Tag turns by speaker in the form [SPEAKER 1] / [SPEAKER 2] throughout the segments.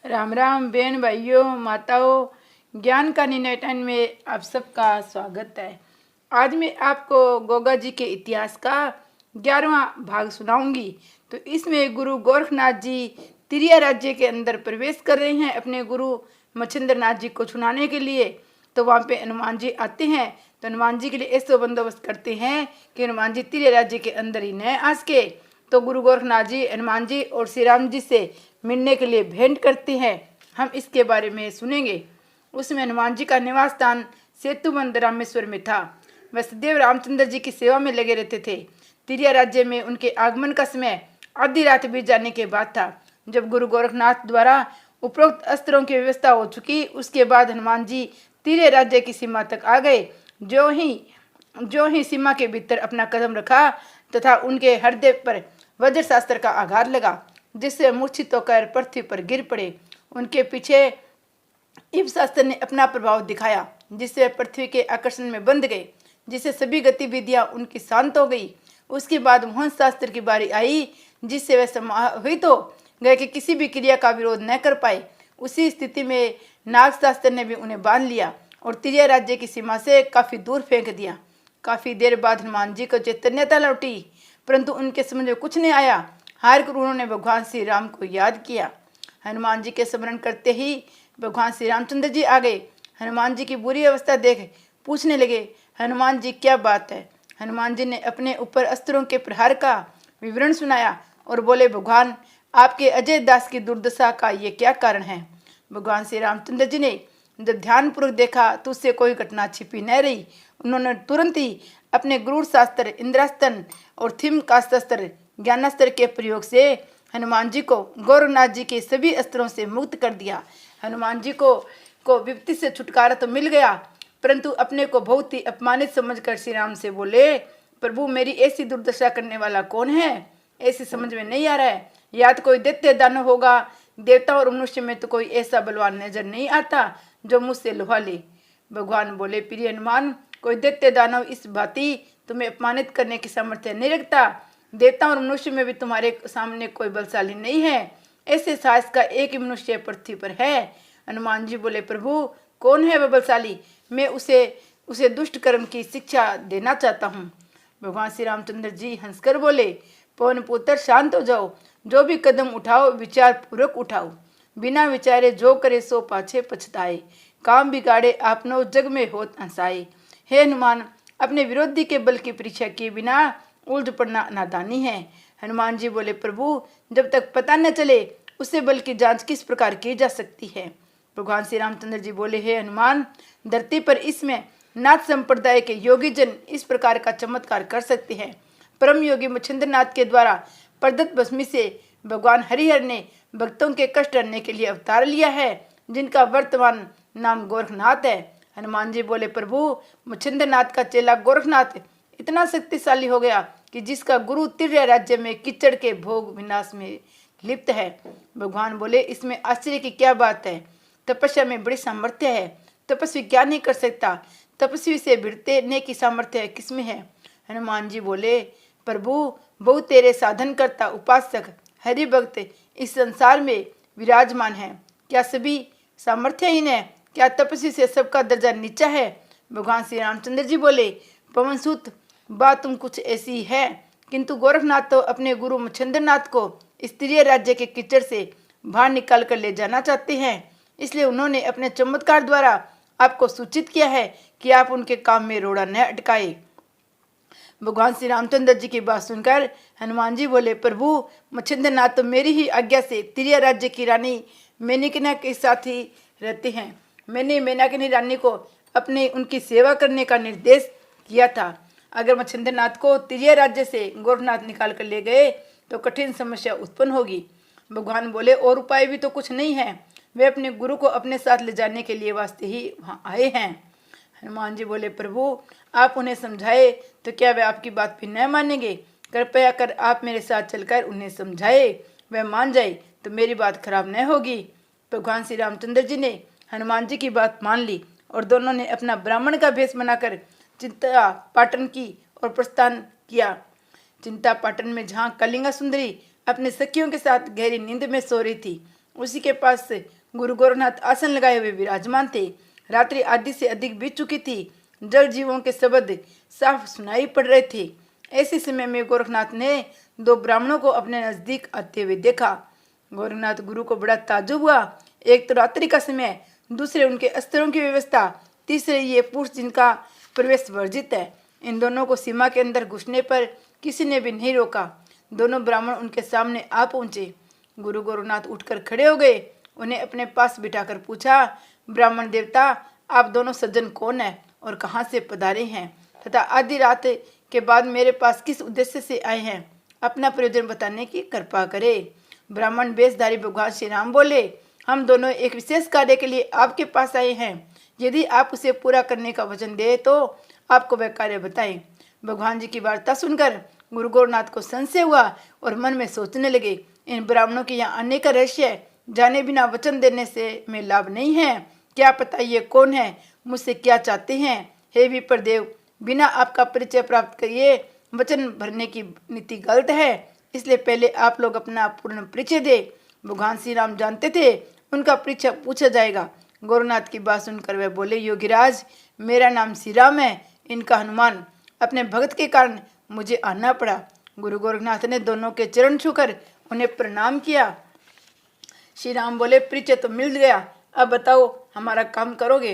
[SPEAKER 1] राम राम बहन भाइयों माताओं, ज्ञान का निर्णय टाइम में आप सबका स्वागत है। आज मैं आपको गोगा जी के इतिहास का 11वां भाग सुनाऊंगी। तो इसमें गुरु गोरखनाथ जी तिरिया राज्य के अंदर प्रवेश कर रहे हैं अपने गुरु मच्छिंद्र नाथ जी को छुड़ाने के लिए। तो वहाँ पे हनुमान जी आते हैं। तो हनुमान जी के लिए ऐसा बंदोबस्त करते हैं कि हनुमान जी तिरिया राज्य के अंदर ही न आ सके। तो गुरु गोरखनाथ जी हनुमान जी और श्री राम जी से मिलने के लिए भेंट करते हैं। हम इसके बारे में सुनेंगे। उसमें हनुमान जी का निवास स्थान सेतुबंध रामेश्वर में था। वह सदैव रामचंद्र जी की सेवा में लगे रहते थे। तिरिया राज्य में उनके आगमन का समय आधी रात बीत जाने के बाद था। जब गुरु गोरखनाथ द्वारा उपरोक्त अस्त्रों की व्यवस्था हो चुकी, उसके बाद हनुमान जी तिरिया राज्य की सीमा तक आ गए। जो ही सीमा के भीतर अपना कदम रखा तथा उनके हृदय पर वज्र शास्त्र का आघात लगा, जिससे मूर्छित होकर पृथ्वी पर गिर पड़े। उनके पीछे इव शास्त्र ने अपना प्रभाव दिखाया, जिससे पृथ्वी के आकर्षण में बंध गए, जिससे सभी गतिविधियां उनकी शांत हो गई। उसके बाद मोहन शास्त्र की बारी आई, जिससे वे समाहित हो गए कि किसी भी क्रिया का विरोध न कर पाए। उसी स्थिति में नाग शास्त्र ने भी उन्हें बांध लिया और तिरिया राज्य की सीमा से काफी दूर फेंक दिया। काफी देर बाद हनुमान जी को चैतन्यता लौटी, परंतु उनके समझ में कुछ नहीं आया। हार कर उन्होंने भगवान श्री राम को याद किया। हनुमान जी के स्मरण करते ही भगवान श्री रामचंद्र जी आ गए। हनुमान जी की बुरी अवस्था देख पूछने लगे, हनुमान जी क्या बात है। हनुमान जी ने अपने ऊपर अस्त्रों के प्रहार का विवरण सुनाया और बोले, भगवान आपके अजय दास की दुर्दशा का ये क्या कारण है। भगवान श्री रामचंद्र जी ने जब ध्यानपूर्वक देखा तो उससे कोई घटना छिपी न रही। उन्होंने तुरंत ही अपने गुरूर शास्त्र इंद्रास्त्र और थिम कास्त्र ज्ञानास्त्र के प्रयोग से हनुमान जी को गोरखनाथ जी के सभी अस्त्रों से मुक्त कर दिया। हनुमान जी को विपत्ति से छुटकारा तो मिल गया, परंतु अपने को बहुत ही अपमानित समझकर श्री राम से बोले, प्रभु मेरी ऐसी दुर्दशा करने वाला कौन है, ऐसी समझ में नहीं आ रहा है। या तो कोई दैत्य दानव होगा, देवता और मनुष्य में तो कोई ऐसा बलवान नजर नहीं आता जो मुझसे लोहा ले। भगवान बोले, प्रिय हनुमान, कोई दैत्य दानव इस भांति तुम्हें अपमानित करने की सामर्थ्य नहीं रखता। देवता और मनुष्य में भी तुम्हारे सामने कोई बलशाली नहीं है। ऐसे साहस का एक ही मनुष्य पृथ्वी पर है। हनुमान जी बोले, प्रभु कौन है वह बलशाली, मैं उसे दुष्ट कर्म की शिक्षा देना चाहता हूँ। भगवान श्री रामचंद्र जी हंसकर बोले, पवन पुत्र शांत हो जाओ, जो भी कदम उठाओ विचार पूर्वक उठाओ। बिना विचारे जो करे सो पाछे पछताए, काम बिगाड़े आपनो जग में होत हंसाए। हे हनुमान, अपने विरोधी के बल की परीक्षा किए बिना उलझ पड़ना नादानी है। हनुमान जी बोले, प्रभु जब तक पता न चले उससे बल की जांच किस प्रकार की जा सकती है। भगवान श्री रामचंद्र जी बोले, हे हनुमान, धरती पर इसमें नाथ संप्रदाय के योगी जन इस प्रकार का चमत्कार कर सकते हैं। परम योगी मच्छिंद्र नाथ के द्वारा प्रदत्त भस्मी से भगवान हरिहर ने भक्तों के कष्ट हरने के लिए अवतार लिया है, जिनका वर्तमान नाम गोरखनाथ है। हनुमान जी बोले, प्रभु मच्छिंद्र नाथ का चेला गोरखनाथ इतना शक्तिशाली हो गया कि जिसका गुरु तिर्य राज्य में कीचड़ के भोग विनाश में लिप्त है। भगवान बोले, इसमें आश्चर्य की क्या बात है। तपस्या में बड़ी सामर्थ्य है, तपस्वी क्या नहीं कर सकता। तपस्वी से भिड़ने की सामर्थ्य किसमें है। हनुमान जी बोले, प्रभु बहुत तेरे साधन करता उपासक हरि भक्त इस संसार में विराजमान है, क्या सभी सामर्थ्यहीन है, क्या तपस्वी से सबका दर्जा नीचा है। भगवान श्री रामचंद्र जी बोले, पवन सुत बात तुम कुछ ऐसी है, किंतु गोरखनाथ तो अपने गुरु मच्छिंद्र नाथ को स्त्रीय राज्य के कीचड़ से बाहर निकाल कर ले जाना चाहते हैं, इसलिए उन्होंने अपने चमत्कार द्वारा आपको सूचित किया है कि आप उनके काम में रोड़ा न अटकाए। भगवान श्री रामचंद्र जी की बात सुनकर हनुमान जी बोले, प्रभु मच्छिंद्र नाथ तो मेरी ही आज्ञा से तिरिया राज्य की रानी मेनकिनी के साथ ही रहते हैं। मैंने मेनकिनी रानी को अपने उनकी सेवा करने का निर्देश किया था। अगर मच्छिंद्र नाथ को तिरिया राज्य से गोरखनाथ निकाल कर ले गए तो कठिन समस्या उत्पन्न होगी। भगवान बोले, और उपाय भी तो कुछ नहीं है, वे अपने गुरु को अपने साथ ले जाने के लिए वास्ते ही वहाँ आए हैं। हनुमान जी बोले, प्रभु आप उन्हें समझाए तो क्या वे आपकी बात भी न मानेंगे। कृपया कर आप मेरे साथ चलकर उन्हें समझाए, वह मान जाए तो मेरी बात खराब न होगी। भगवान श्री रामचंद्र जी ने हनुमान जी की बात मान ली और दोनों ने अपना ब्राह्मण का भेष बनाकर चिंता पाटन की और प्रस्थान किया। चिंता पाटन में जहाँ कलिंगा सुंदरी अपने सखियों के साथ गहरी नींद में सो रही थी, उसी के पास गुरु गोरखनाथ आसन लगाए हुए विराजमान थे। रात्रि आधी से अधिक बीत चुकी थी। जल जीवों के शब्द साफ सुनाई पड़ रहे थे। ऐसे समय में गोरखनाथ ने दो ब्राह्मणों को अपने नजदीक आते हुए देखा। गोरखनाथ गुरु को बड़ा ताज्जुब हुआ। एक तो रात्रि का समय, दूसरे उनके अस्त्रों की व्यवस्था, तीसरे ये पुरुष जिनका प्रवेश वर्जित है। इन दोनों को सीमा के अंदर घुसने पर किसी ने भी नहीं रोका। दोनों ब्राह्मण उनके सामने आ पहुंचे। गुरु गोरखनाथ उठकर खड़े हो गए। उन्हें अपने पास बिठाकर पूछा, ब्राह्मण देवता, आप दोनों सज्जन कौन है और कहाँ से पधारे हैं तथा आधी रात के बाद मेरे पास किस उद्देश्य से आए हैं? अपना प्रयोजन बताने की कृपा करे। ब्राह्मण वेशधारी भगवान श्री राम बोले, हम दोनों एक विशेष कार्य के लिए आपके पास आए हैं। यदि आप उसे पूरा करने का वचन दे तो आपको वह कार्य बताएं। भगवान जी की वार्ता सुनकर गुरु गोरखनाथ को संशय हुआ और मन में सोचने लगे, इन ब्राह्मणों के यहाँ आने का रहस्य जाने बिना वचन देने से में लाभ नहीं है। क्या पता ये कौन है, मुझसे क्या चाहते हैं? हे विप्रदेव, बिना आपका परिचय प्राप्त करिए वचन भरने की नीति गलत है, इसलिए पहले आप लोग अपना पूर्ण परिचय दे। भगवान श्री राम जानते थे उनका परिचय पूछा जाएगा। गोरखनाथ की बात सुनकर वह बोले, योगीराज, मेरा नाम श्री राम है, इनका हनुमान। अपने भक्त के कारण मुझे आना पड़ा। गुरु गोरखनाथ ने दोनों के चरण छूकर उन्हें प्रणाम किया। श्री राम बोले, परिचय तो मिल गया, अब बताओ हमारा काम करोगे?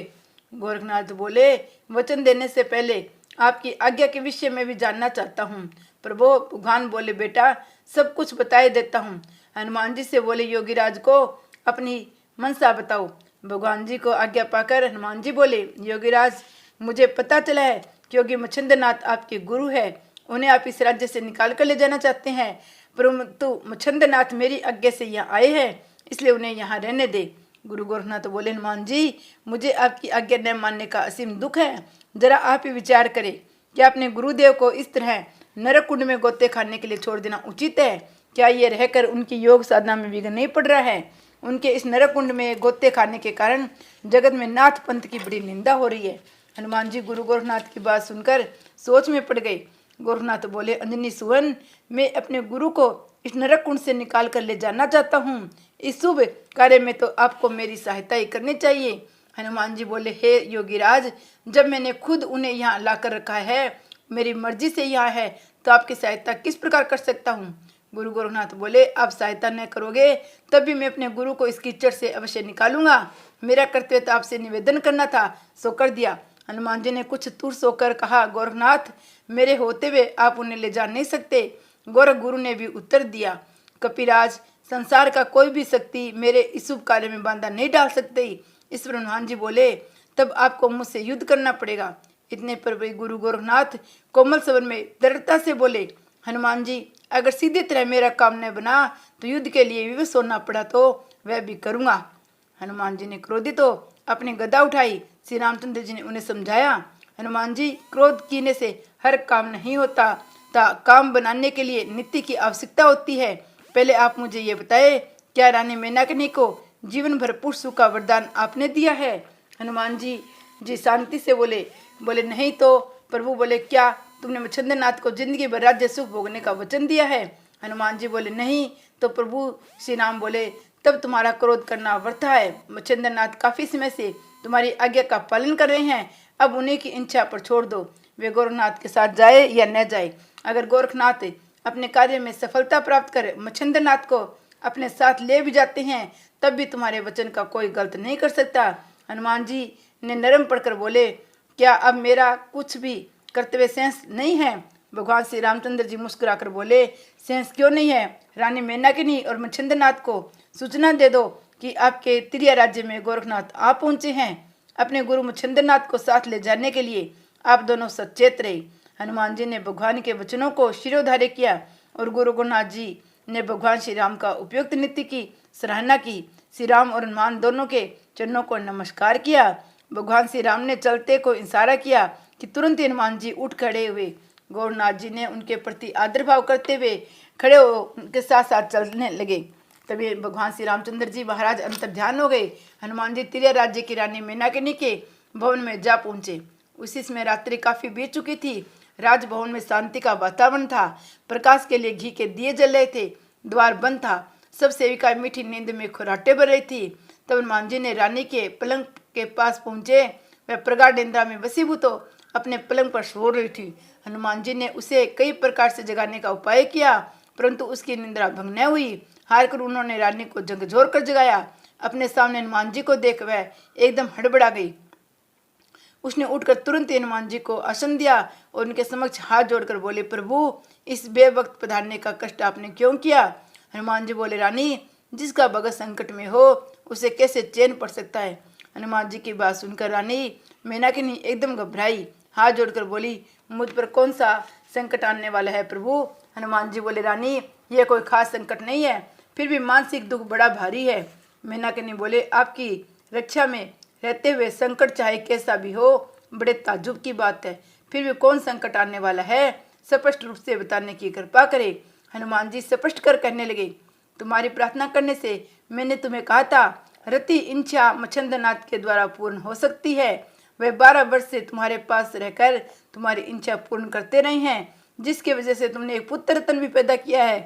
[SPEAKER 1] गोरखनाथ बोले, वचन देने से पहले आपकी आज्ञा के विषय में भी जानना चाहता हूँ। प्रभु भगवान बोले, बेटा सब कुछ बताए देता हूँ। हनुमान जी से बोले, योगीराज को अपनी मनसा बताओ। भगवान जी को आज्ञा पाकर हनुमान जी बोले, योगीराज, मुझे पता चला है कि योगी मच्छिंद्रनाथ आपके गुरु है। उन्हें आप इस राज्य से निकाल कर ले जाना चाहते हैं, परंतु मच्छिंद्रनाथ मेरी आज्ञा से यहाँ आए हैं, इसलिए उन्हें यहाँ रहने दे। गुरु गोरखनाथ बोले, हनुमान जी, मुझे आपकी आज्ञा न मानने का असीम दुख है। जरा आप ही विचार करें, क्या अपने गुरुदेव को इस तरह नरक कुंड में गोते खाने के लिए छोड़ देना उचित है? क्या ये रहकर उनकी योग साधना में विघ्न नहीं पड़ रहा है? उनके इस नरक कुंड में गोते खाने के कारण जगत में नाथ पंथ की बड़ी निंदा हो रही है। हनुमान जी गुरु गोरखनाथ की बात सुनकर सोच में पड़ गए। गोरखनाथ बोले, अंजनी सुवन, मैं अपने गुरु को इस नरक कुंड से निकाल कर ले जाना चाहता हूँ। इस शुभ कार्य में तो आपको मेरी सहायता ही करनी चाहिए। हनुमान जी बोले, हे योगीराज, जब मैंने खुद उन्हें यहाँ लाकर रखा है, मेरी मर्जी से यहाँ है, तो आपकी सहायता किस प्रकार कर सकता हूँ? गुरु गोरखनाथ बोले, आप सहायता न करोगे तब भी मैं अपने गुरु को इस कीचड़ से अवश्य निकालूंगा। मेरा कर्तव्य तो आपसे निवेदन करना था, सो कर दिया। हनुमान जी ने कुछ तुर सोकर कहा, गोरखनाथ, मेरे होते हुए आप उन्हें ले जा नहीं सकते। गोरख गुरु ने भी उत्तर दिया, कपिराज, संसार का कोई भी शक्ति मेरे इस शुभ कार्य में बांधा नहीं डाल सकते। इस पर हनुमान जी बोले, तब आपको मुझसे युद्ध करना पड़ेगा। इतने पर वे गुरु गोरखनाथ कोमल स्वर में दृढ़ता से बोले, हनुमान जी, अगर सीधे तरह मेरा काम न बना तो युद्ध के लिए विवश होना पड़ा तो वह भी करूँगा। हनुमान जी ने क्रोधित हो अपनी गदा उठाई। श्री रामचंद्र जी ने उन्हें समझाया, हनुमान जी, क्रोध कीने से हर काम नहीं होता, काम बनाने के लिए नीति की आवश्यकता होती है। पहले आप मुझे ये बताए, क्या रानी मेनाकिनी को जीवन भर पुरुष सुख का वरदान आपने दिया है? हनुमान जी शांति से बोले, नहीं तो। प्रभु बोले, क्या तुमने मच्छिंद्रनाथ को जिंदगी भर राज्य सुख भोगने का वचन दिया है? हनुमान जी बोले, नहीं तो। प्रभु श्री राम बोले, तब तुम्हारा क्रोध करना व्यर्थ है। मच्छिंद्रनाथ काफी समय से तुम्हारी आज्ञा का पालन कर रहे हैं, अब उन्हीं की इच्छा पर छोड़ दो, वे गोरखनाथ के साथ जाए या न जाए। अगर गोरखनाथ अपने कार्य में सफलता प्राप्त कर मच्छिंद्रनाथ को अपने साथ ले भी जाते हैं, तब भी तुम्हारे वचन का कोई गलत नहीं कर सकता। हनुमान जी ने नरम पड़कर बोले, क्या अब मेरा कुछ भी कर्तव्य शेष नहीं है? भगवान श्री रामचंद्र जी मुस्कुराकर बोले, शेष क्यों नहीं है? रानी मेनाकिनी और मच्छिंद्रनाथ को सूचना दे दो कि आपके त्रिया राज्य में गोरखनाथ आ पहुंचे हैं। अपने गुरु मच्छिंद्रनाथ को साथ ले जाने के लिए आप दोनों सचेत रहे। हनुमान जी ने भगवान के वचनों को शिरोधार्य किया और गुरु गोरखनाथ जी ने भगवान श्री राम का उपयुक्त नीति की सराहना की। श्री राम और हनुमान दोनों के चरणों को नमस्कार किया। भगवान श्री राम ने चलते को इशारा किया कि तुरंत ही हनुमान जी उठ खड़े हुए। गोरखनाथ जी ने उनके प्रति आदर भाव करते हुए खड़े हो उनके साथ साथ चलने लगे। तभी भगवान श्री रामचंद्र जी महाराज अंतर ध्यान हो गए। हनुमान जी त्रिया राज्य की रानी मेनाकिनी के भवन में जा पहुंचे। उसी समय रात्रि काफी बीत चुकी थी। राजभवन में शांति का वातावरण था। प्रकाश के लिए घी के दिए जल रहे थे। द्वार बंद था। सब सेविका मीठी नींद में खुराटे भर रही थी। तब हनुमान जी ने रानी के पलंग के पास पहुंचे। वह प्रगाढ़ निंद्रा में वसीभूत हो अपने पलंग पर सो रही थी। हनुमान जी ने उसे कई प्रकार से जगाने का उपाय किया, परंतु उसकी निंद्रा भंग न हुई। हार कर उन्होंने रानी को झकझोर कर जगाया। अपने सामने हनुमान जी को देख वह एकदम हड़बड़ा गई। उसने उठकर तुरंत ही हनुमान जी को आसन दिया और उनके समक्ष हाथ जोड़कर बोले, प्रभु, इस बेवक्त पधारने का कष्ट आपने क्यों किया? हनुमान जी बोले, रानी, जिसका भगत संकट में हो उसे कैसे चैन पड़ सकता है? हनुमान जी की बात सुनकर रानी मेनाकिनी एकदम घबराई, हाथ जोड़कर बोली, मुझ पर कौन सा संकट आने वाला है प्रभु? हनुमान जी बोले, रानी, यह कोई खास संकट नहीं है, फिर भी मानसिक दुख बड़ा भारी है। मेनाकिनी बोले, आपकी रक्षा में रहते हुए संकट चाहे कैसा भी हो, बड़े ताज्जुब की बात है, फिर भी कौन संकट आने वाला है, स्पष्ट रूप से बताने की कृपा करे। हनुमान जी स्पष्ट कर कहने लगे, तुम्हारी प्रार्थना करने से मैंने तुम्हें कहा था रति इच्छा मच्छंदनाथ के द्वारा पूर्ण हो सकती है। वे 12 वर्ष से तुम्हारे पास रहकर तुम्हारी इच्छा पूर्ण करते रहे हैं, जिसकी वजह से तुमने एक पुत्र रत्न भी पैदा किया है।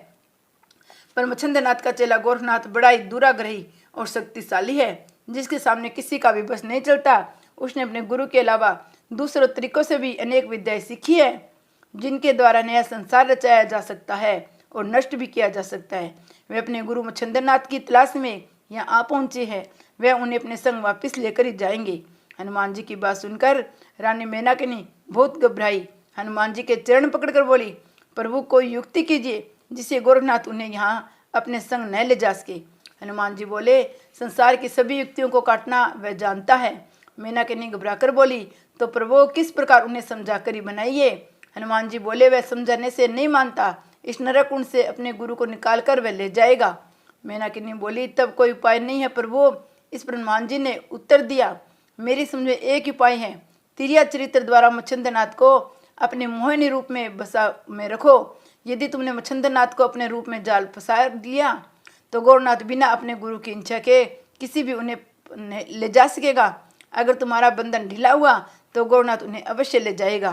[SPEAKER 1] पर मच्छंदनाथ का चेला गोरखनाथ बड़ा ही दुराग्रही और शक्तिशाली है, जिसके सामने किसी का भी बस नहीं चलता। उसने अपने गुरु के अलावा दूसरों तरीकों से भी अनेक विद्याएं सीखी है, जिनके द्वारा नया संसार रचाया जा सकता है और नष्ट भी किया जा सकता है। वे अपने गुरु मच्छंदनाथ की तलाश में यहाँ आ पहुंचे हैं। वे उन्हें अपने संग वापस लेकर ही जाएंगे। हनुमान जी की बात सुनकर रानी मेनाकिनी बहुत घबराई। हनुमान जी के चरण पकड़कर बोली, प्रभु, कोई युक्ति कीजिए जिससे गोरखनाथ उन्हें यहाँ अपने संग न ले जा सके। हनुमान जी बोले, संसार की सभी युक्तियों को काटना वह जानता है। मेनाकिनी घबराकर बोली, तो प्रभु, किस प्रकार उन्हें समझा कर ही बनाइए। हनुमान जी बोले, वह समझाने से नहीं मानता, इस नरक कुंड से अपने गुरु को निकाल कर वह ले जाएगा। मेनाकिनी बोली, तब कोई उपाय नहीं है प्रभु। इस पर हनुमान जी ने उत्तर दिया, मेरी समझ में एक ही उपाय है, तिरिया चरित्र द्वारा मच्छंदनाथ को अपने मोहिनी रूप में बसा में रखो। यदि तुमने मच्छंदनाथ को अपने रूप में जाल फंसा दिया तो गोरखनाथ बिना अपने गुरु की इच्छा के किसी भी उन्हें ले जा सकेगा। अगर तुम्हारा बंधन ढीला हुआ तो गोरखनाथ उन्हें अवश्य ले जाएगा।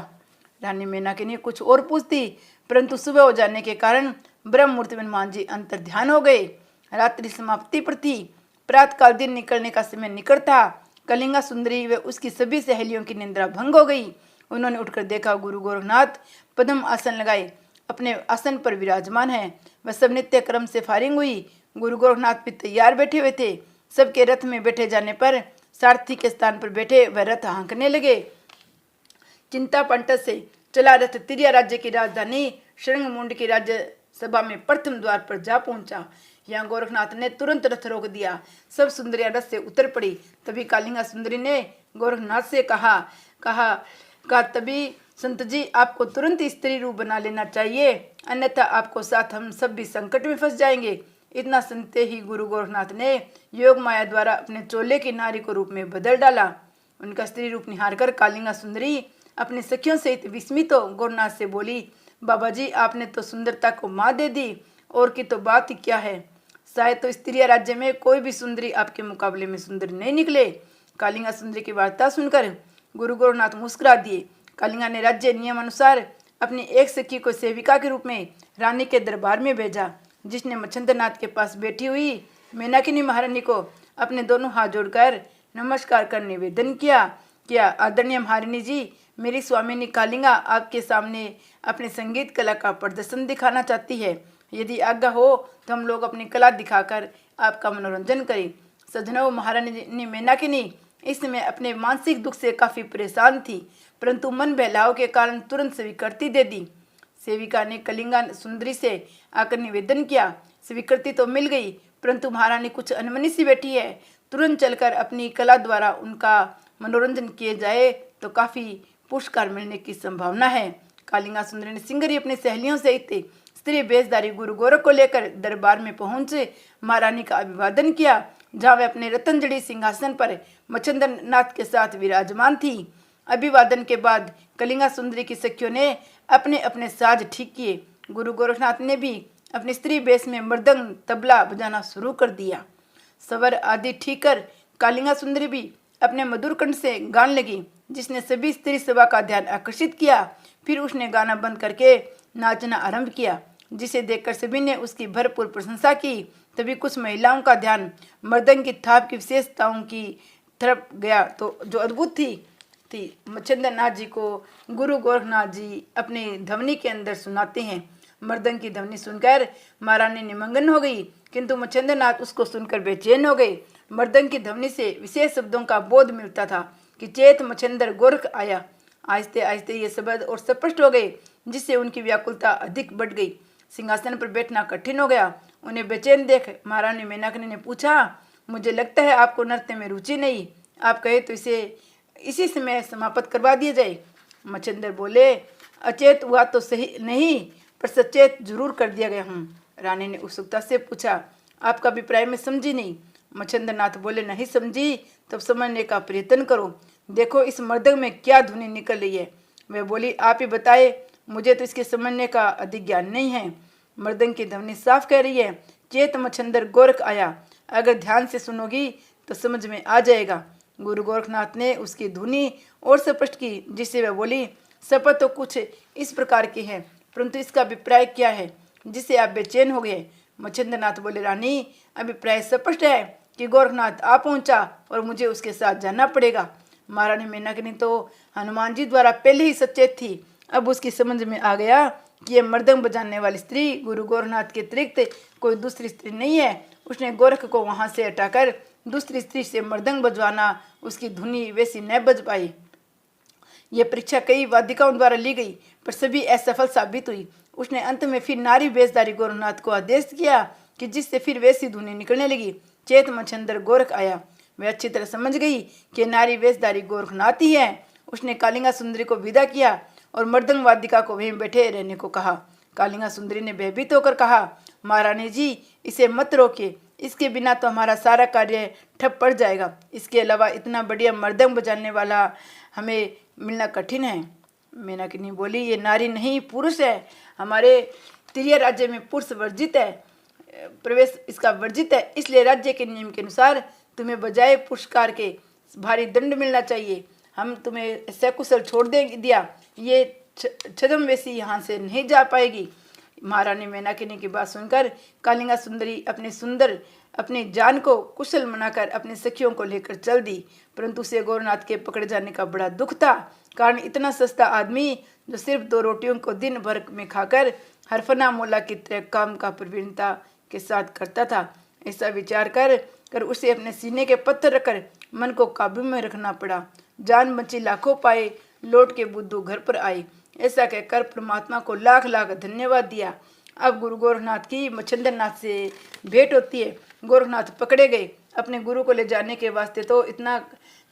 [SPEAKER 1] रानी मेनाकिनी कुछ और पूछती, परंतु सुबह हो जाने के कारण ब्रह्म मुहूर्त में हनुमान जी अंतर ध्यान हो गए। रात्रि समाप्ति पर थी। प्रातःकाल दिन निकलने का समय निकट था। कलिंगा सुंदरी व उसकी सभी सहेलियों की निंद्रा भंग हो गई। उन्होंने उठकर देखा, गुरु गोरखनाथ पद्म आसन लगाए अपने आसन पर विराजमान है। वह सब नित्य क्रम से फारिग हुई। गुरु गोरखनाथ भी तैयार बैठे हुए थे। सबके रथ में बैठे जाने पर सारथी के स्थान पर बैठे वह रथ हाँकने लगे। चिंता पंटत से चला रथ तिरिया राज्य की राजधानी श्रृंगमुंड की राज्य सभा में प्रथम द्वार पर जा पहुंचा। यहाँ गोरखनाथ ने तुरंत रथ रोक दिया। सब सुंदरियां रथ से उतर पड़ी। तभी कालिंगा सुंदरी ने गोरखनाथ से कहा तभी संत जी, आपको तुरंत स्त्री रूप बना लेना चाहिए, अन्यथा आपको साथ हम सब भी संकट में फंस जाएंगे। इतना सुनते ही गुरु गोरखनाथ ने योग माया द्वारा अपने चोले की नारी को रूप में बदल डाला। उनका स्त्री रूप निहार कर कालिंगा सुंदरी अपने सखियों सहित विस्मित हो गोरखनाथ से बोली, बाबा जी, आपने तो सुंदरता को मात दे दी, और की तो बात ही क्या है। शायद तो स्त्रिया राज्य में कोई भी सुंदरी आपके मुकाबले में सुंदर नहीं निकले। कालिंगा सुंदरी की वार्ता सुनकर गुरु गोरखनाथ मुस्कुरा दिए। कालिंगा ने राज्य नियम अनुसार अपनी एक सखी को सेविका के रूप में रानी के दरबार में भेजा, जिसने मच्छंदनाथ के पास बैठी हुई मेनाकिनी महारानी को अपने दोनों हाथ जोड़कर नमस्कार कर निवेदन किया आदरणीय महारानी जी, मेरी स्वामिनी कालिंगा आपके सामने अपने संगीत कला का प्रदर्शन दिखाना चाहती है। यदि आज्ञा हो तो हम लोग अपनी कला दिखाकर आपका मनोरंजन करें। सजनों, महारानी मेनाकिनी इस समय अपने मानसिक दुख से काफी परेशान थी, परंतु मन बहलाव के कारण तुरंत स्वीकृति दे दी। सेविका ने कलिंगा सुंदरी से आकर निवेदन किया। स्वीकृति तो मिल गई, परंतु महारानी कुछ अनमनी सी बैठी है। तुरंत चलकर अपनी कला द्वारा उनका मनोरंजन किए जाए तो काफी पुरस्कार मिलने की संभावना है। कालिंगा सुंदरी ने सिंगरी अपनी सहेलियों सहित स्त्री बेसदारी गुरु गोरख को लेकर दरबार में पहुंचे महारानी का अभिवादन किया, जहाँ वे अपने रतनजड़ी सिंहासन पर मच्छंदनाथ के साथ विराजमान थी। अभिवादन के बाद कलिंगा सुंदरी की सखियों ने अपने अपने साज ठीक किए। गुरु गोरखनाथ ने भी अपनी स्त्री बेस में मृदंग तबला बजाना शुरू कर दिया। स्वर आदि ठीक कर कालिंगा सुंदरी भी अपने मधुर कंठ से गाने लगी, जिसने सभी स्त्री सभा का ध्यान आकर्षित किया। फिर उसने गाना बंद करके नाचना आरंभ किया, जिसे देखकर सभी ने उसकी भरपूर प्रशंसा की तभी कुछ महिलाओं का ध्यान मृदंग की थाप की विशेषताओं की तरफ गया तो जो अद्भुत थी मच्छिंद्र नाथ जी को गुरु गोरखनाथ जी अपने ध्वनि के अंदर सुनाते हैं। मृदंग की ध्वनि सुनकर महारानी निमग्न हो गई, किंतु मच्छिंद्र नाथ उसको सुनकर बेचैन हो गए। मृदंग की ध्वनि से विशेष शब्दों का बोध मिलता था कि चेत मच्छिंद्र गोरख आया। आहिस्ते आहिस्ते ये शब्द और स्पष्ट हो गए, जिससे उनकी व्याकुलता अधिक बढ़ गई। सिंहासन पर बैठना कठिन हो गया। उन्हें बेचैन देख महारानी मेनाकिनी ने पूछा, मुझे लगता है आपको नृत्य में रुचि नहीं, आप कहे तो इसे इसी समय समाप्त करवा दिया जाए। मच्छिंद्र बोले, अचेत हुआ तो सही नहीं, पर सचेत जरूर कर दिया गया हूँ। रानी ने उत्सुकता से पूछा, आपका अभिप्राय मैं समझी नहीं। मच्छिंद्र नाथ बोले, नहीं समझी तब समझने का प्रयत्न करो, देखो इस मृदंग में क्या धुनी निकल रही है। वह बोली, आप ही बताए, मुझे तो इसके समझने का अधिक ज्ञान नहीं है। मृदंग की ध्वनि साफ कह रही है, चेत मच्छिंद्र गोरख आया, अगर ध्यान से सुनोगी तो समझ में आ जाएगा। गुरु गोरखनाथ ने उसकी धुनी और स्पष्ट की, जिससे वह बोली, शपथ तो कुछ इस प्रकार की है, परंतु इसका अभिप्राय क्या है जिससे आप बेचैन हो गए। मच्छिंद्र नाथ बोले, रानी अभिप्राय स्पष्ट है कि गोरखनाथ आ पहुंचा और मुझे उसके साथ जाना पड़ेगा। महारानी मेनाकिनी तो हनुमान जी द्वारा पहले ही सचेत थी, अब उसकी समझ में आ गया कि यह मृदंग बजाने वाली स्त्री गुरु गोरखनाथ के अतिरिक्त कोई दूसरी स्त्री नहीं है। उसने गोरख को वहां से हटाकर दूसरी स्त्री से मृदंग बजवाना, उसकी धुनी वैसी न बज पाई। यह परीक्षा कई वादिकाओं द्वारा ली गई, पर सभी असफल साबित हुई। उसने अंत में फिर नारी वेशधारी गोरखनाथ को आदेश किया कि जिससे फिर वैसी धुनी निकलने लगी। चेत मच्छिंद्र गोरख आया। वह अच्छी तरह समझ गई कि नारी वेशधारी गोरखनाथ ही है। उसने कालिंगा सुंदरी को विदा किया और मृदंग वादिका को वहीं बैठे रहने को कहा। कालिंगा सुंदरी ने भयभीत होकर कहा, महारानी जी इसे मत रोकिए, इसके बिना तो हमारा सारा कार्य ठप पड़ जाएगा। इसके अलावा इतना बढ़िया मृदंग बजाने वाला हमें मिलना कठिन है। मेनाकिनी बोली, ये नारी नहीं पुरुष है, हमारे तिरिया राज्य में पुरुष वर्जित है, प्रवेश इसका वर्जित है, इसलिए राज्य के नियम के अनुसार तुम्हें बजाय पुरस्कार के भारी दंड मिलना चाहिए। हम तुम्हें सकुशल छोड़ दिया, ये छद्मवेशी यहाँ से नहीं जा पाएगी। महारानी मेनाकिनी की बात सुनकर कालिंगा सुंदरी अपनी जान को कुशल मनाकर अपने सखियों को लेकर चल दी, परंतु उसे गोरखनाथ के पकड़े जाने का बड़ा दुख था। कारण इतना सस्ता आदमी जो सिर्फ 2 रोटियों को दिन भर में खाकर हरफना मोला की तरह काम का प्रवीणता के साथ करता था। ऐसा विचार कर उसे अपने सीने के पत्थर रखकर मन को काबू में रखना पड़ा। जान बची लाखों पाए, लौट के बुद्धू घर पर आई। ऐसा कहकर परमात्मा को लाख लाख धन्यवाद दिया। अब गुरु गोरखनाथ की मच्छिंद्र नाथ से भेंट होती है। गोरखनाथ पकड़े गए। अपने गुरु को ले जाने के वास्ते तो इतना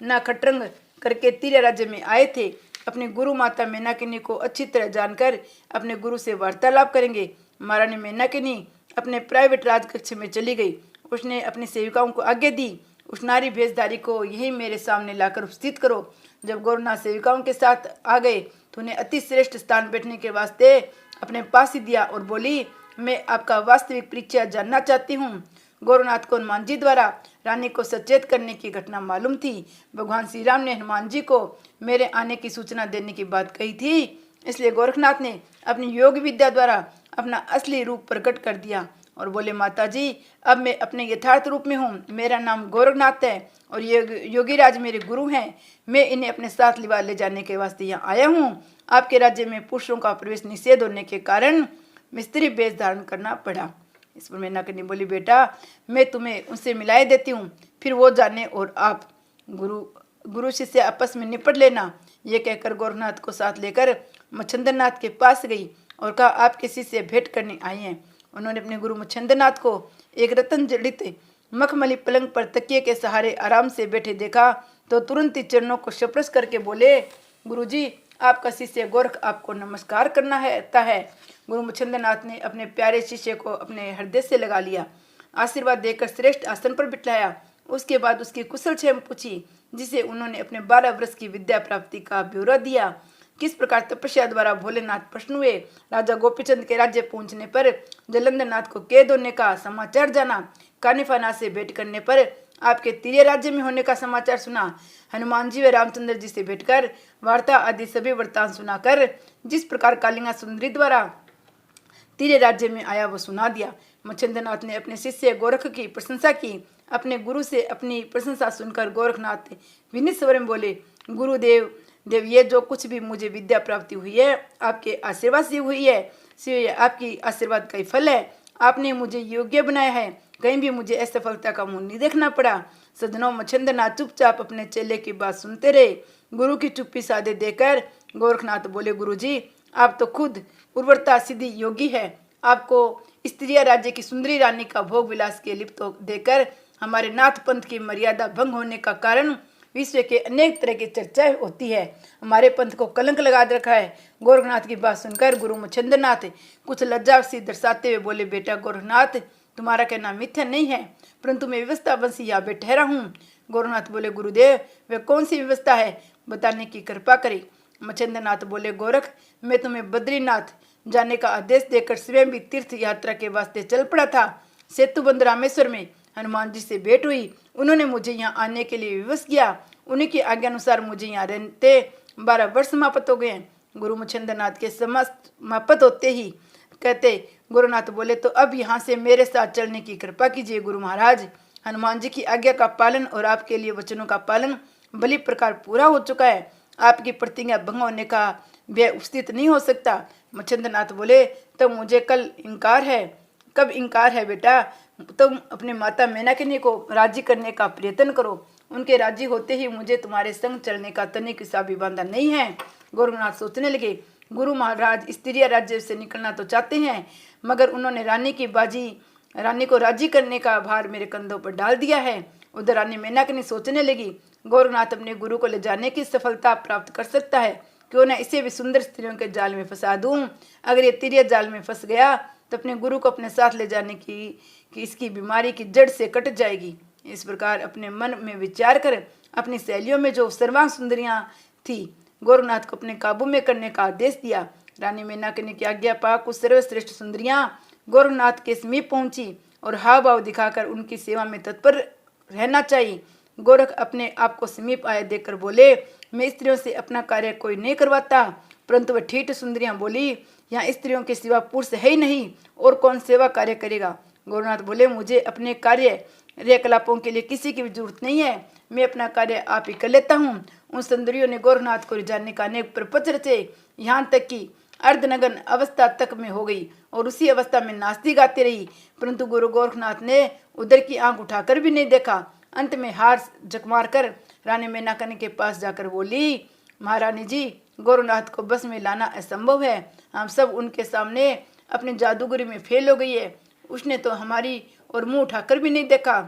[SPEAKER 1] ना खटरंग करके तिरिया राज्य में आए थे। अपनी गुरु माता मेनाकिनी को अच्छी तरह जानकर अपने गुरु से वार्तालाप करेंगे। महारानी मेनाकिनी अपने प्राइवेट राजकक्ष में चली गई। उसने अपनी सेविकाओं को आज्ञा दी, उस नारी भेषधारी को यही मेरे सामने लाकर उपस्थित करो। जब गोरखनाथ सेविकाओं के साथ आ गए तो उन्हें अति श्रेष्ठ स्थान बैठने के वास्ते अपने पास ही दिया और बोली, मैं आपका वास्तविक परिचय जानना चाहती हूँ। गोरखनाथ को हनुमान जी द्वारा रानी को सचेत करने की घटना मालूम थी। भगवान श्री राम ने हनुमान जी को मेरे आने की सूचना देने की बात कही थी, इसलिए गोरखनाथ ने अपनी योग विद्या द्वारा अपना असली रूप प्रकट कर दिया और बोले, माता जी अब मैं अपने यथार्थ रूप में हूँ। मेरा नाम गोरखनाथ है और योगीराज मेरे गुरु हैं। मैं इन्हें अपने साथ लिवा ले जाने के वास्ते यहाँ आया हूँ। आपके राज्य में पुरुषों का प्रवेश निषेध होने के कारण स्त्री वेश धारण करना पड़ा। इस पर मेनाकिनी बोली, बेटा मैं तुम्हें उनसे मिलाए देती हूँ, फिर वो जाने और आप गुरु शिष्य आपस में निपट लेना। ये कहकर गोरखनाथ को साथ लेकर मच्छिंद्र नाथ के पास गई और कहा, आप किसी से भेंट करने आई हैं। उन्होंने अपने गुरु मच्छिंद्र नाथ को एक रतन जड़ित मखमली पलंग पर तकिए के सहारे आराम से बैठे देखा तो तुरंत ही चरणों को स्पर्श करके बोले, गुरुजी आपका शिष्य गोरख आपको नमस्कार करना है। गुरु मच्छिंद्र नाथ ने अपने प्यारे शिष्य को अपने हृदय से लगा लिया, आशीर्वाद देकर श्रेष्ठ आसन पर बिठाया। उसके बाद उसकी कुशल क्षेम पूछी, जिसे उन्होंने अपने 12 वर्ष की विद्या प्राप्ति का ब्यौरा दिया। किस प्रकार तपस्या द्वारा भोलेनाथ प्रसन्न हुए। राजा गोपीचंद के राज्य पहुंचने पर जलंधर नाथ को कैद होने का समाचार जाना। कानिफानाथ से भेंट करने पर आपके तिरिया राज्य में होने का समाचार सुना। हनुमान जी व रामचंद्र जी से भेंटकर वार्ता आदि सभी वृत्तांत सुनाकर जिस प्रकार कालिंगा सुंदरी द्वारा तिरिया राज्य में आया वो सुना दिया। मच्छिंद्रनाथ ने अपने शिष्य गोरख की प्रशंसा की। अपने गुरु से अपनी प्रशंसा सुनकर गोरखनाथ विनीत स्वर में बोले, गुरुदेव देव, ये जो कुछ भी मुझे विद्या प्राप्ति हुई है आपके आशीर्वाद से हुई है। शिव, आपकी आशीर्वाद का ही फल है। आपने मुझे योग्य बनाया है, कहीं भी मुझे असफलता का मुंह नहीं देखना पड़ा। सज्जनों, मच्छिंद्रनाथ चुपचाप अपने चेले की बात सुनते रहे। गुरु की चुप्पी साधे देकर गोरखनाथ बोले, गुरुजी, आप तो खुद उर्वरता सिद्धि योगी है। आपको स्त्रिया राज्य की सुंदरी रानी का भोग विलास के लिप्त देकर हमारे नाथ पंथ की मर्यादा भंग होने का कारण विश्व के अनेक तरह की चर्चा होती है। हमारे पंथ को कलंक लगा रखा है। गोरखनाथ की बात सुनकर गुरु मच्छिंद्रनाथ कुछ लज्जा सी दर्शाते हुए बोले, बेटा गोरखनाथ, तुम्हारा कहना मिथ्या नहीं है, परंतु मैं व्यवस्था वंशी यहाँ पे ठहरा हूँ। गोरखनाथ बोले, गुरुदेव, वह कौन सी व्यवस्था है, बताने की कृपा करें। मच्छिंद्रनाथ बोले, गोरख, मैं तुम्हें बद्रीनाथ जाने का आदेश देकर स्वयं भी तीर्थ यात्रा के वास्ते चल पड़ा था। सेतुबंध रामेश्वर में हनुमान जी से भेंट हुई। उन्होंने मुझे यहाँ आने के लिए विवश किया। उन्हीं की आज्ञा अनुसार मुझे यहाँ रहते 12 वर्ष समाप्त हो गए। गुरु मच्छिंद्रनाथ के समाप्त होते ही कहते गुरुनाथ बोले, तो अब यहाँ से मेरे साथ चलने की कृपा कीजिए गुरु महाराज। हनुमान जी की आज्ञा का पालन और आपके लिए वचनों का पालन भली प्रकार पूरा हो चुका है। आपकी प्रतिज्ञा भंग होने का व्यय उपस्थित नहीं हो सकता। मच्छिंद्रनाथ बोले, तब मुझे कल इनकार है। कब इनकार है बेटा? तुम अपने माता मेनाकिनी को राजी करने का प्रयत्न करो। उनके राजी होते ही मुझे तुम्हारे संग चलने का तनिक सा भी बांधा नहीं है। गोरखनाथ सोचने लगे, गुरु महाराज स्त्रिया राज्य से निकलना तो चाहते हैं, मगर उन्होंने रानी को राजी करने का भार मेरे कंधों पर डाल दिया है। उधर रानी मेनाकिनी सोचने लगी, गोरखनाथ अपने गुरु को ले जाने की सफलता प्राप्त कर सकता है, क्यों न इसे भी सुंदर स्त्रियों के जाल में फंसा दूं। अगर ये तिरिया जाल में फंस गया तो अपने गुरु को अपने साथ ले जाने की इसकी बीमारी की जड़ से कट जाएगी। इस प्रकार अपने मन में विचार कर अपनी सहेलियों में जो सर्वांग सुंदरियां थी, गोरखनाथ को अपने काबू में करने का आदेश दिया। रानी मेनाकिनी की आज्ञा पाकर कुछ सर्वश्रेष्ठ सुंदरियां गोरखनाथ के समीप पहुंची और हाव भाव दिखाकर उनकी सेवा में तत्पर रहना चाहिए। गोरख अपने आप को समीप आए देखकर बोले, मैं स्त्रियों से अपना कार्य कोई नहीं करवाता। परंतु वह ठीठ सुंदरियां बोली, यहाँ स्त्रियों के सिवा पुरुष है ही नहीं, और कौन सेवा कार्य करेगा। गोरखनाथ बोले, मुझे अपने कार्य क्रियाकलापों के लिए किसी की भी जरूरत नहीं है, मैं अपना कार्य आप ही कर लेता हूँ। उन सुंदरियों ने गोरखनाथ को रिझाने का अनेक प्रपंच रचे, यहाँ तक कि अर्धनगन अवस्था तक में हो गई और उसी अवस्था में नाचती गाती रही। परंतु गुरु गोरखनाथ ने उधर की आंख उठाकर भी नहीं देखा। अंत में हार जकमार कर रानी मेनाकिनी के पास जाकर बोली, महारानी जी, गोरखनाथ को बस में लाना असंभव है। हम सब उनके सामने अपनी जादूगरी में फेल हो गई है। उसने तो हमारी और मुंह उठाकर भी नहीं देखा।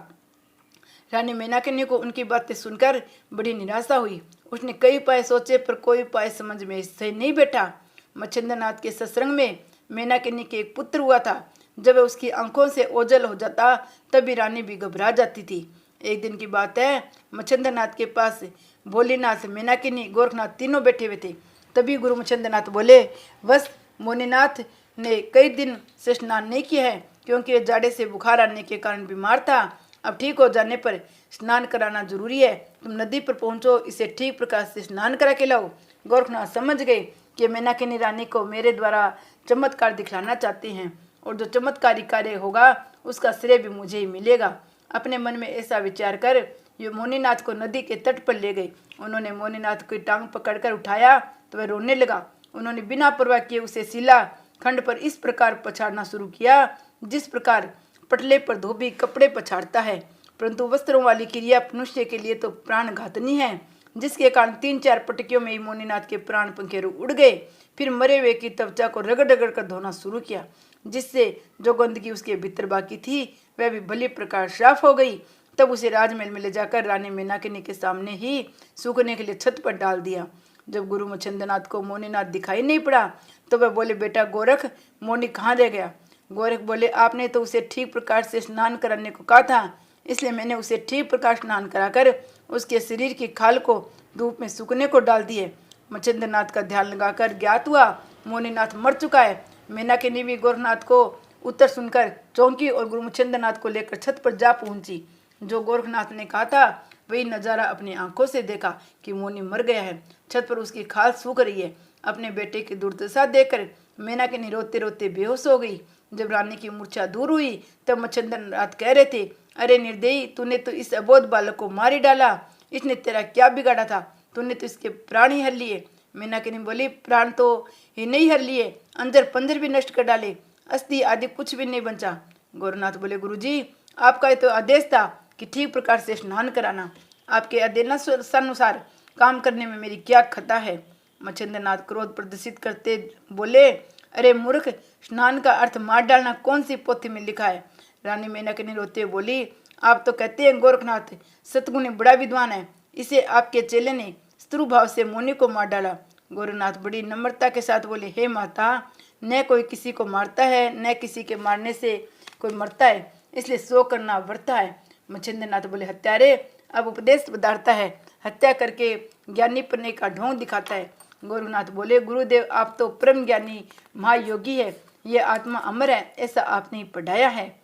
[SPEAKER 1] रानी मेनाकिनी को उनकी बातें सुनकर बड़ी निराशा हुई। उसने कई उपाय सोचे पर कोई उपाय समझ में सही नहीं बैठा। मच्छिंद्रनाथ के सत्संग में मेनाकिनी के एक पुत्र हुआ था। जब उसकी आंखों से ओझल हो जाता तभी रानी भी घबरा जाती थी। एक दिन की बात है, मच्छिंद्रनाथ के पास भोलेनाथ, मेनाकिनी, गोरखनाथ तीनों बैठे हुए थे। तभी गुरु मच्छिंद्रनाथ बोले, बस मोनीनाथ ने कई दिन से स्नान नहीं किया है, क्योंकि जाड़े से बुखार आने के कारण बीमार था। अब ठीक हो जाने पर स्नान कराना जरूरी है। तुम नदी पर पहुंचो, इसे ठीक प्रकार से स्नान करा के लाओ। गोरखनाथ समझ गए कि मेनाकिनी रानी को मेरे द्वारा चमत्कार दिखलाना चाहते हैं, और जो चमत्कारी कार्य होगा उसका श्रेय भी मुझे ही मिलेगा। अपने मन में ऐसा विचार कर ये मोनीनाथ को नदी के तट पर ले गए। उन्होंने मोनीनाथ की टांग पकड़कर उठाया तो वह रोने लगा। उन्होंने बिना परवाह किए उसे शिला खंड पर इस प्रकार पछाड़ना शुरू किया जिस प्रकार पटले पर धोबी कपड़े पछाड़ता है। परंतु वस्त्रों वाली क्रिया मनुष्य के लिए तो प्राण घातनी है, जिसके कारण 3-4 पटकियों में ही मोनीनाथ के प्राण पंखेरु उड़ गए। फिर मरे हुए की त्वचा को रगड़ रगड़ कर धोना शुरू किया, जिससे जो गंदगी उसके भीतर बाकी थी वह भी भली प्रकार साफ हो गई। तब उसे राजमहल में ले जाकर रानी मेनाकिनी के सामने ही सूखने के लिए छत पर डाल दिया। जब गुरु मच्छिंद्रनाथ को मोनीनाथ दिखाई नहीं पड़ा तो वह बोले, बेटा गोरख, मोनी कहाँ रह गया? गोरख बोले, आपने तो उसे ठीक प्रकार से स्नान कराने को कहा था, इसलिए मैंने उसे ठीक प्रकार स्नान कराकर उसके शरीर की खाल को धूप में सूखने को डाल दिए। मच्छिंद्रनाथ का ध्यान लगाकर ज्ञात हुआ मोनीनाथ मर चुका है। मेनाकिनी भी गोरखनाथ को उत्तर सुनकर चौंकी और गुरु मच्छिंद्रनाथ को लेकर छत पर जा पहुंची। जो गोरखनाथ ने कहा था वही नजारा अपनी आंखों से देखा कि मोनी मर गया है। छत पर उसकी खाल सूख रही है। अपने बेटे की दुर्दशा देखकर मेनाकिनी रोते रोते बेहोश हो गई। जब रानी की मूर्छा दूर हुई तब मच्छिंद्र नाथ कह रहे थे, अरे निर्दयी, तूने तो इस अबोध बालक को मार ही डाला। इसने तेरा क्या बिगाड़ा था? तूने तो इसके प्राण ही हर लिए। मीनाकिनी बोली, प्राण तो ही नहीं हर लिए, अंजर पंजर भी नष्ट कर डाले, अस्थि आदि कुछ भी नहीं बचा। गोरखनाथ बोले, गुरुजी, आपका ये तो आदेश था कि ठीक प्रकार से स्नान कराना। आपके आदेशानुसार काम करने में मेरी क्या खता है? मच्छिंद्र नाथ क्रोध प्रदर्शित करते बोले, अरे मूर्ख, स्नान का अर्थ मार डालना कौन सी पोथी में लिखा है? रानी मेनका रोते हुए बोली, आप तो कहते हैं गोरखनाथ सतगुणी बड़ा विद्वान है, इसे आपके चेले ने स्त्रु भाव से मुनि को मार डाला। गोरखनाथ बड़ी नम्रता के साथ बोले, हे माता, न कोई किसी को मारता है, न किसी के मारने से कोई मरता है, इसलिए सो करना वर्ता है। मच्छिंद्र नाथ बोले, हत्यारे, अब उपदेश बधारता है, हत्या करके ज्ञानी बनने का ढोंग दिखाता है। गोरखनाथ बोले, गुरुदेव, आप तो परम ज्ञानी महायोगी है, ये आत्मा अमर है, ऐसा आपने ही पढ़ाया है।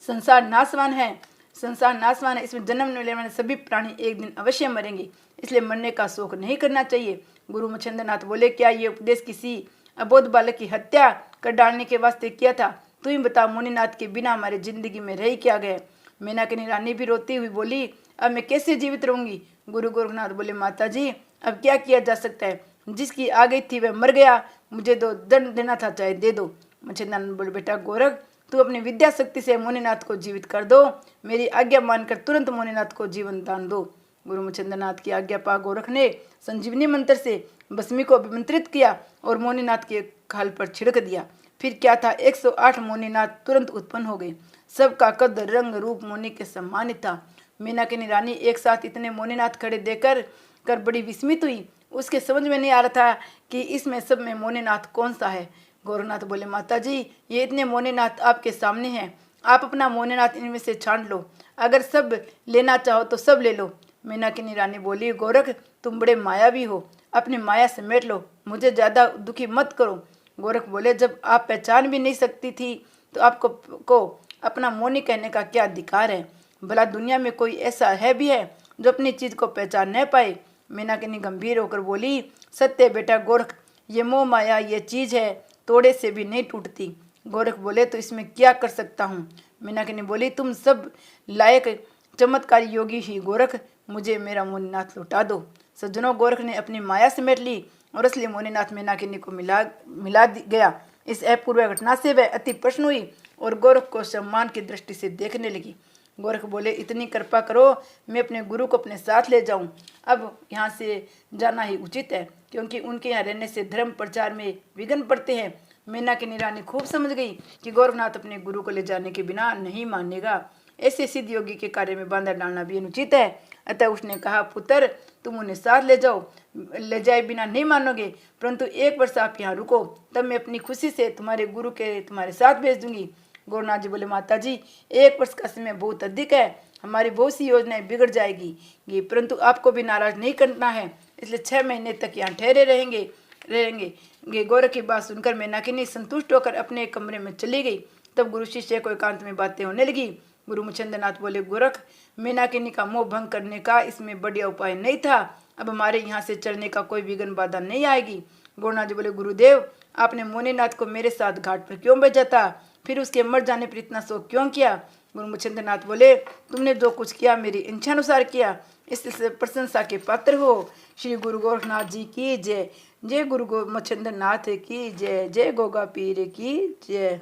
[SPEAKER 1] संसार नाशवान है, इसमें जन्म लेने वाले सभी प्राणी एक दिन अवश्य मरेंगे, इसलिए मरने का शोक नहीं करना चाहिए। गुरु मच्छिंद्र नाथ बोले, क्या ये उपदेश किसी अबोध बालक की हत्या कर डालने के वास्ते किया था? तू ही बता, मुनिनाथ के बिना हमारी जिंदगी में रह क्या गया? मेनका रानी भी रोती हुई बोली, अब मैं कैसे जीवित रहूंगी? गुरु गोरखनाथ बोले, माता जी, अब क्या किया जा सकता है? जिसकी आ गई थी वह मर गया, मुझे तो दंड देना था, चाहे दे दो। मच्छिंद्र बोले, बेटा गोरख, तू अपनी विद्या शक्ति से मुनिनाथ को जीवित कर दो, मेरी आज्ञा मानकर तुरंत मुनिनाथ को जीवन दान दो। गुरु मच्छिंद्र नाथ की आज्ञा पा गोरख ने संजीवनी मंत्र से भस्मी को अभिमंत्रित किया और मुनिनाथ के खाल पर छिड़क दिया। फिर क्या था, 108 मुनिनाथ तुरंत उत्पन्न हो गए। सबका कद रंग रूप मुनि के सम्मानित था। मेनका रानी एक साथ इतने मुनिनाथ खड़े देखकर बड़ी विस्मित हुई। उसके समझ में नहीं आ रहा था कि इसमें सब में मुनिनाथ कौन सा है। गोरखनाथ बोले, माता जी, ये इतने मोनेनाथ आपके सामने हैं, आप अपना मोनेनाथ इनमें से छांट लो, अगर सब लेना चाहो तो सब ले लो। मेनका रानी बोली, गोरख, तुम बड़े मायावी हो, अपनी माया समेट लो, मुझे ज़्यादा दुखी मत करो। गोरख बोले, जब आप पहचान भी नहीं सकती थी तो आपको अपना मोनी कहने का क्या अधिकार है? भला दुनिया में कोई ऐसा है भी है जो अपनी चीज़ को पहचान न पाए? मेनका गंभीर होकर बोली, सत्य बेटा गोरख, ये मोह माया ये चीज़ है, तोड़े से भी नहीं टूटती। गोरख बोले, तो इसमें क्या कर सकता हूँ? मेनका बोली, तुम सब लायक चमत्कारी योगी ही गोरख, मुझे मेरा मुनिनाथ लौटा दो। सज्जनों, गोरख ने अपनी माया समेट ली और असली मुनिनाथ मेनका को मिला गया। इस अपूर्व घटना से वह अति प्रसन्न हुई और गोरख को सम्मान की दृष्टि से देखने लगी। गोरख बोले, इतनी कृपा करो, मैं अपने गुरु को अपने साथ ले जाऊं। अब यहाँ से जाना ही उचित है, क्योंकि उनके यहाँ रहने से धर्म प्रचार में विघ्न पड़ते हैं। मेनका रानी खूब समझ गई कि गोरखनाथ अपने गुरु को ले जाने के बिना नहीं मानेगा। ऐसे सिद्ध योगी के कार्य में बांधा डालना भी अनुचित है। अतः उसने कहा, पुत्र, तुम उन्हें साथ ले जाओ, ले जाए बिना नहीं मानोगे, परंतु 1 वर्ष आप यहाँ रुको, तब मैं अपनी खुशी से तुम्हारे गुरु के तुम्हारे साथ भेज दूंगी। गोरखनाथ जी बोले, माता जी, 1 वर्ष का समय बहुत अधिक है, हमारी बहुत सी योजनाएं बिगड़ जाएगी, परंतु आपको भी नाराज नहीं करना है, इसलिए 6 महीने तक यहाँ ठहरे रहेंगे। गोरख की बात सुनकर मेनका संतुष्ट होकर अपने कमरे में चली गई। तब गुरु शिष्य को एकांत में बातें होने लगी। गुरु मच्छिंद्र नाथ बोले, गोरख, मेनका का मोह भंग करने का इसमें बढ़िया उपाय नहीं था, अब हमारे यहाँ से चलने का कोई विघ्न बाधा नहीं आएगी। गोरखनाथ जी बोले, गुरुदेव, आपने मुनिनाथ को मेरे साथ घाट पर क्यों भेजा था? फिर उसके मर जाने पर इतना शोक क्यों किया? गुरु मच्छिंद्र नाथ बोले, तुमने जो कुछ किया मेरी इच्छानुसार किया, इससे प्रशंसा के पात्र हो। श्री गुरु गोरखनाथ जी की जय। जय गुरु मच्छिंद्र नाथ की जय। जय गोगा पीर की जय।